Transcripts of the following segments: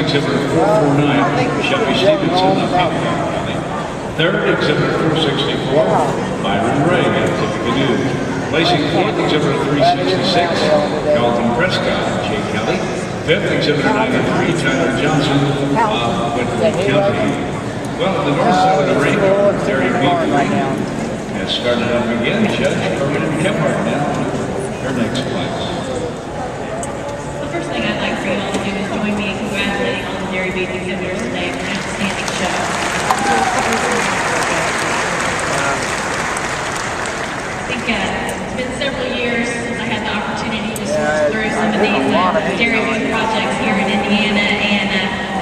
exhibitor 449, Shelby Stevenson of Creekview Farms. Third, exhibitor 464, Byron Ray of Tippecanoe. Placing fourth, exhibitor 366, Carlton Prescott, Jay Kelly. Fifth, exhibitor 93, Tyler Johnson of Whitman County. Well, the north side of the rainbow, Terry Beaver has started up again. Judge Corbin Kemper now her next class. The first thing I'd like for you all to do is join me in congratulating all the dairy beef exhibitors today for an outstanding show. I think it's been several years since I had the opportunity to source through some of these dairy beef projects here in Indiana, and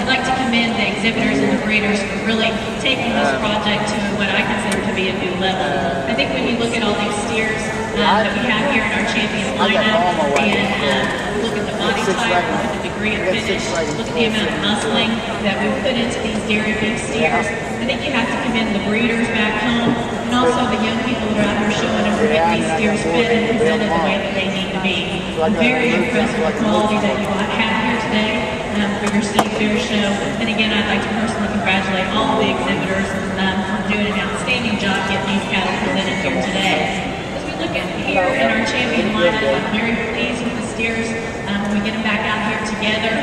I'd like to commend the exhibitors and the breeders for really taking this project to what I consider to be a new level. I think when you look at all these steers that we have here in our champion lineup, and look at the body type, look at the degree of finish, look at the amount of muscling that we put into these dairy beef steers, I think you have to commend the breeders back home, and also the young people that are out here showing them we're getting these steers fed and presented the way that they need to be. I'm very impressed with the quality that you have here today for your State Fair show. And again, I'd like to personally congratulate all of the exhibitors for doing an outstanding job getting these cattle presented here today. As we look at here in our champion lineup, I'm very pleased with the steers when we get them back out here together.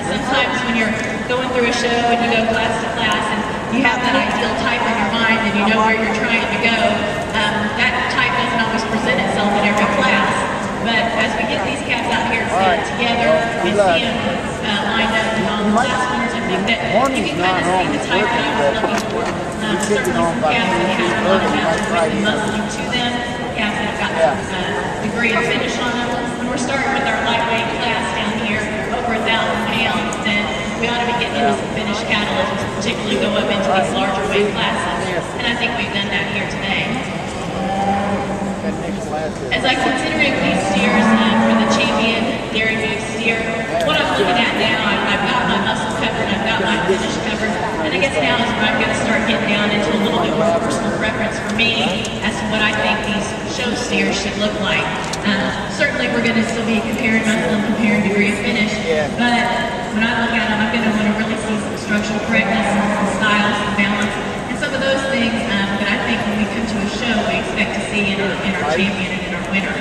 Sometimes when you're going through a show and you go class to class and you have that ideal type in your mind and you know where you're trying to go, that type doesn't always present itself in every class. But as we get these calves out here together and see them lined up on the class winners, I think that you can kind of see the type that I was looking for. Certainly some calves that have a lot of really muscling to them, calves that have got a degree of finish on them. When we're starting with our lightweight class down here, over 1,000 pounds, then we ought to be getting into some finished cattle as we particularly go up into these larger weight classes. And I think we've done that here today. As I consider these steers for the champion dairy beef steer, what I'm looking at now, I've got my muscle covered, I've got my finish covered, and I guess now is where I'm going to start getting down into a little bit more personal preference for me as to what I think these show steers should look like. Certainly we're going to still be comparing muscle and comparing degree of finish, but when I look at them, I'm going to want to really see some structural correctness, some style, some balance, and some of those things that I think when we come to a show we expect to see in our champion and in our winner.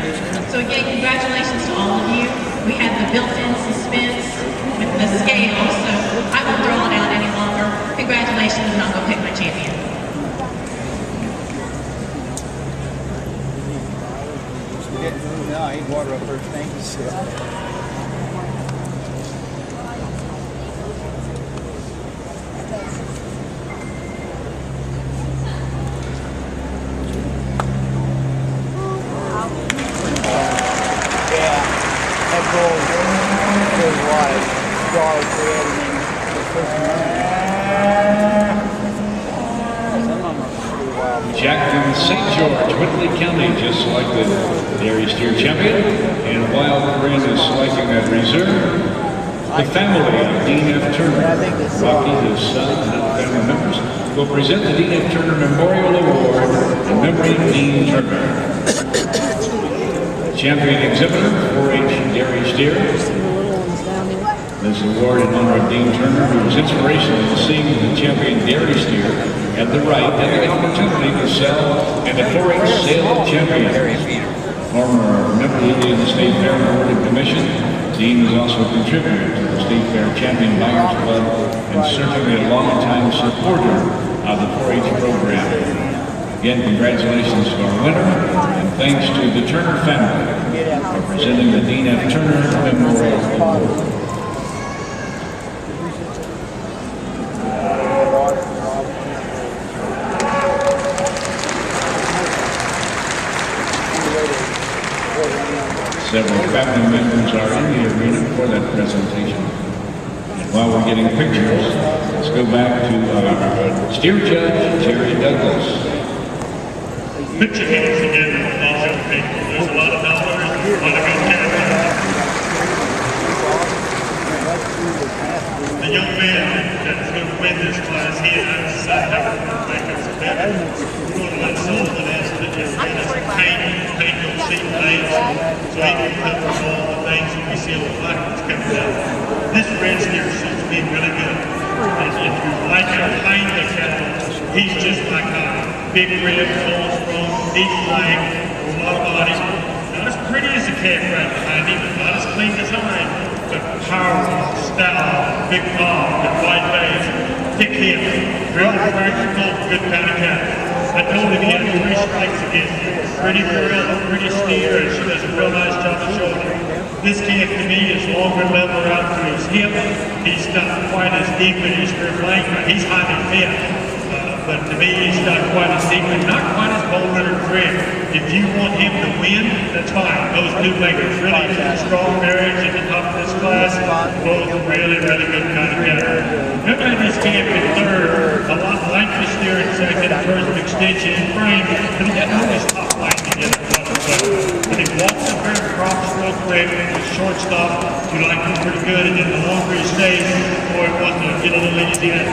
So again, congratulations to all of you. We had the built-in suspense with the scale, so I won't draw it out any longer. Congratulations, and I'll go pick my champion. No, I ain't water up her tank. Jackson St. George, Whitley County just selected dairy steer champion, and Wild Corinne is selecting that reserve. The family of Dean F. Turner, Rocky, his son, and other family members will present the Dean F. Turner Memorial Award in memory of Dean Turner. Champion exhibitor, 4-H dairy steer. This award in honor of Dean Turner, who was inspirational in seeing the champion dairy steer at the right and the opportunity to sell and a 4-H sale champion. Former member of the Indiana State Fairgrounds Commission, Dean was also a contributor to the State Fair Champion Buyers Club and certainly a long-time supporter of the 4-H program. Again, congratulations to our winner, and thanks to the Turner family for presenting the Dean F. Turner Memorial Award. Several family members are in the arena for that presentation. While we're getting pictures, let's go back to our steer judge, Jerry Douglas. Put your hands together for these young people. There's a lot of dollars, a lot of good talent. The young man that's going to win this class, he and I decided how we're going to make us better. We're going to let Sullivan ask to just paint those seat plates so he can cover all the things that we see on the placards coming out. This red steer seems to be really good. And if you like a kind of cattle, he's just like a big rib, full strong, deep flank, a lot of body. Not as pretty as a calf right behind him, not as clean design, but powerful, stout, big palm, good white face, thick hip, really practical, good kind of cattle. I told him he had 3 strikes against me. Pretty girl, pretty steer, and she does a real nice job of shouldering. This calf to me is longer level out to his hip. He's not quite as deep in his rear flank, but he's highly fit. But to me, he's not quite as deep and not quite as bold or grip. If you want him to win, that's fine. Those two make a really strong marriage at the top of this class. Both really, really good kind of cattle. Remember this calf in third, a lot like the steer in second in terms of extension and frame, but he doesn't always top line together. But he walks up there and drops real quick with shortstop. You like him pretty good, and then the longer he stays, boy, it wants to get a little easy and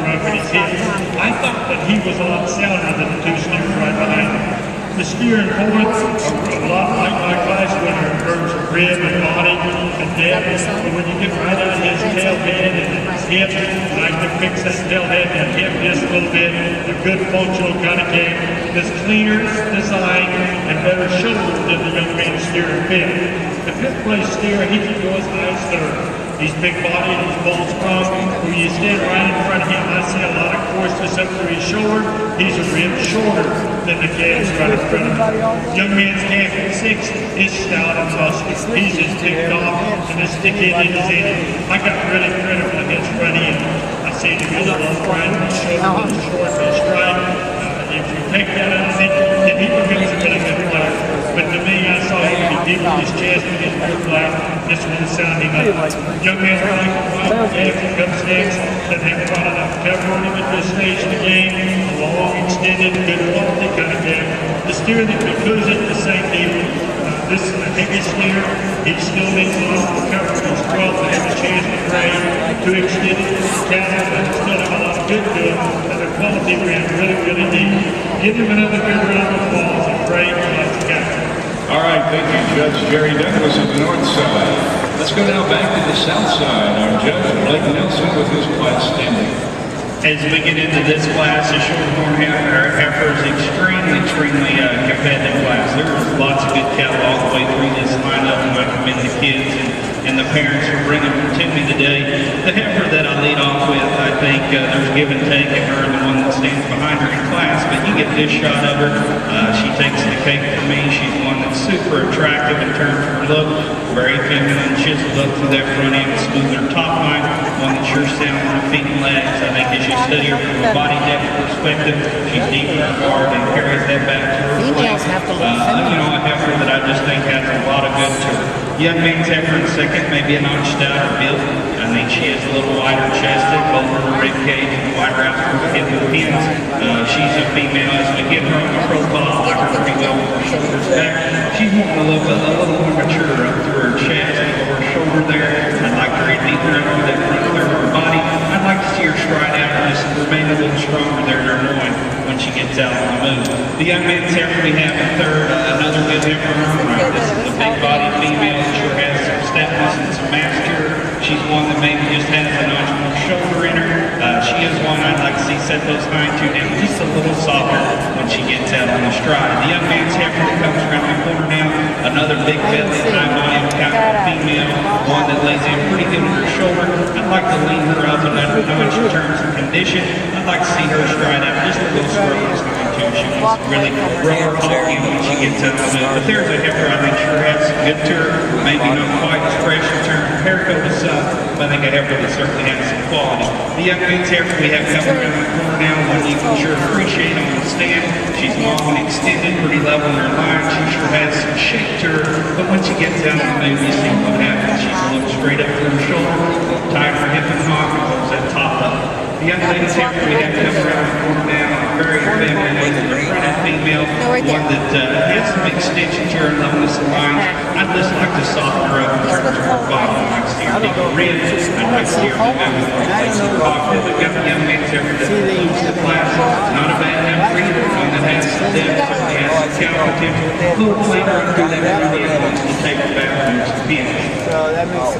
rough in his hip. I thought that he was a lot sounder than the 2 steers right behind him. The steer and fourth are a lot like my class winner in terms of rib and body and depth. But when you get right out his tail head and his hip, you like to fix that tail head and hip just a little bit. A good functional kind of game. This cleaner design and better shoulder than the young man steer and fifth. The 5th place steer, he can go as high as 3rd. He's big body and he's bold strong. When you stand right in front of him, I see a lot of coarseness up through his shoulder. He's a rib shorter than the calves right in front of him. Young man's calf at 6 is stout and muscular. He's as picked off and as thick-headed as any. I got really critical in his front end. I see him get a little right in his shoulder, a little short in his stride. If you take that out of him, then he becomes a really good player. But to me, I saw him be deep in his chest and his rear flat. This one sounding up. Young man like calf comes next. Doesn't have quite enough cover on him at this stage of the game. A long, extended, good quality kind of calf. The steer that concludes it, the same deal. This is the biggest steer. He still needs a lot of cover. He's 12 to have a chance to grade. 2 extended cattle, but still have a lot of good to him. And the quality ran really, really deep. Give him another good round of applause. A great cattle. All right, thank you, Judge Jerry Douglas of the north side. Let's go now back to the south side. Our judge, Blake Nelson, with his class standing. As we get into this class, the shorthorn heifer is extremely competitive class. There's lots of good cattle all the way through this lineup, and I commend the kids and the parents for bringing them to me today. The heifer that I lead off with, I think there's give and take in her and the one that stands behind her in class, but you get this shot of her. She takes the cake for me. She's one that's super attractive in terms of her look, very feminine, chiseled up through that front end, smoother top line, one that sure sounds on her feet and legs. I think as you study her from a body depth perspective, she's deep in her guard and carries that back to her flank. A heifer that I just think has a lot of good to her. Young man's heifer in second, maybe a notch stouter built. I think she is a little wider chested, both her rib cage and wider out from the hip and pins. She's a female. As we get her on the profile, I like her pretty well with her shoulders back. She's wanting a little more mature up through her chest and over her shoulder there. I'd like her to deeper up through that front third of her body. I'd like to see her stride out and just remain a little stronger there in her loin when she gets out on the move. The young man's heifer we have in third, another good heifer in her right. This is a big body female. Sure has some stoutness and some mass to her. She's one that maybe just has a notch more shoulder in her. She is one I'd like to see set those hind two down just a little softer when she gets out on the stride. The young man's heifer that comes around the corner now, another big belly, high volume powerful female, one that lays in pretty good with her shoulder. I'd like to lean her up another notch in terms of condition. I'd like to see her stride out just a little slower this time too. She wants to really rubber hog you when she gets out on the move. But there's a heifer I think sure has some good to her, maybe not quite as fresh in terms of hair coat and stuff, but I think a heifer that certainly has some quality. The young man's heifer we have coming around the corner now, one you can sure appreciate on the stand. She's long and extended, pretty level in her line. She sure has some shape to her, but when she gets out on the move, you see what happens. She's a little straight up through her shoulder, tight her hip and hock, and holds that top up. The young lady's heifer we have coming around the corner now, very feminine, a fronted female, one that has some extension to her loveness of line. I'd just like to soften her up in terms of her body. I'd like to see her deeper ribs. I'd like to see her move out with more place and cockpit. We've got the young man's heifer that includes the class. Not a bad heifer either, one that has some depth, certainly has some cow potential. A little cleaner up through that front end once we take her back and moves the finish.